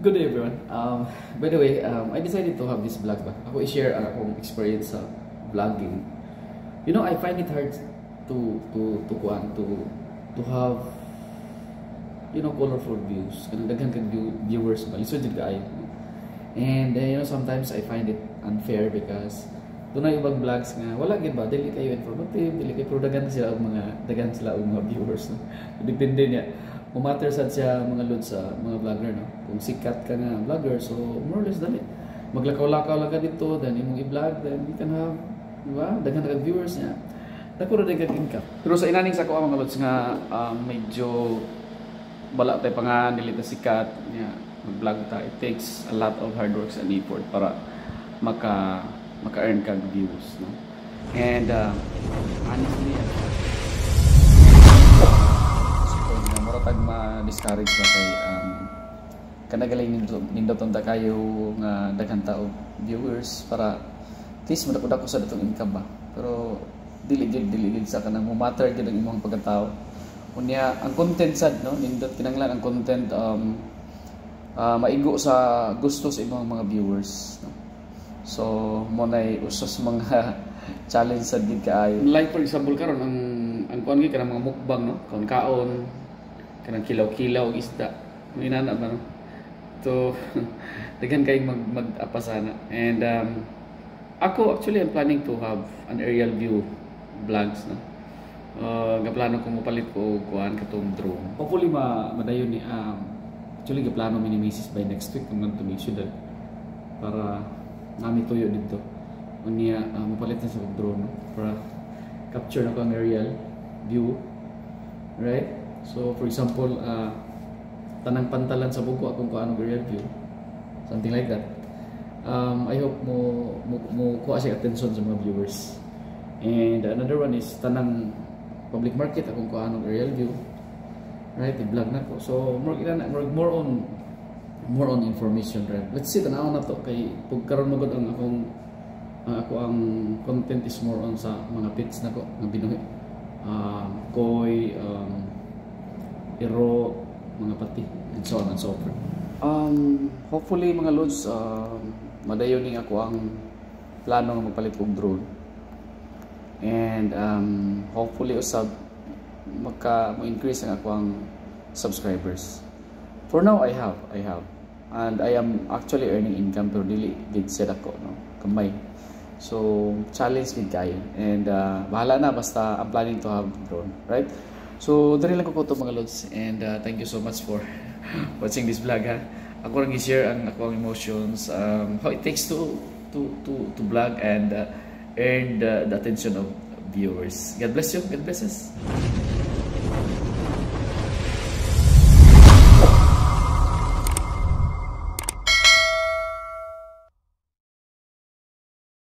Good day everyone. By the way, I decided to have this vlog ba. Ako i-share ang akong experience sa vlogging. You know, I find it hard to have colorful views. Kanang daghan kag viewers ba. Lisod jud kaayo. And sometimes I find it unfair because dunay ubang vlogs nga wala gid ba dili kayo informative, dili kayo pero dagan sila og mga viewers no. Depende niya. Matter sad siya mga lods sa mga vlogger no. Kung sikat ka nga vlogger, so more or less dali. Maglakaw-lakaw lang ka dito, then imong i-vlog, then you can have, di ba? Daghan ka viewers niya. Dako ra daghan income. Pero sa inaning sa ko mga lods nga medyo bala tay pangan dili ta sikat niya. Mag-vlog ta, it takes a lot of hard work and effort para maka-earn kag views no. And honestly, tag ma-discourage ba kay kanagaling nindot ta kayo nga daghan tao viewers para at least madako sa datong income ba, pero dili sa kanang mo matter gid ang imong pagkatao unya ang content sad no nindot kinahanglan ang content maigo sa gusto sa imong mga viewers no? So mo nay usos mga challenge sad gid kaayo, like for example karon ang kuan gid kanang mga mukbang no kaon kanang kilaw-kilaw og isda inana ba no to daghan kay mag-apasana. And ako actually I'm planning to have an aerial view vlogs no. Gaplano ko mopalit ko kuan katong drone, hopefully madayon ni actually gaplano mi ni Mrs. by next week kung nganto mi syudad para nami tuyo dito unya mopalit na sa drone no? Para capture na ko ang aerial view, right? So for example, tanang pantalan sa buko akong kuano aerial view, something like that. I hope mo kuha siya attention sa mga viewers. And another one is tanang public market akong kuano aerial view, right? I-vlog na ko. So more on information, right? Let's see tanaw na to kay pag karon magod ang ang content is more on sa mga pets na ko nga binuhi. Koi, iro, mga pati, and so on and so forth. Hopefully mga lods, madayon ning ako ang plano nga magpalit og drone. And hopefully usab mo-increase ang ako ang subscribers. For now I have. And I am actually earning income pero dili gid set ako no, kamay. So challenge gid kayo. And bahala na basta I'm planning to have drone, right? So, dari lang ko to mga lods, and thank you so much for watching this vlog ha. Ako lang i-share ang akong emotions, how it takes to vlog and earn the attention of viewers. God bless you. God bless us.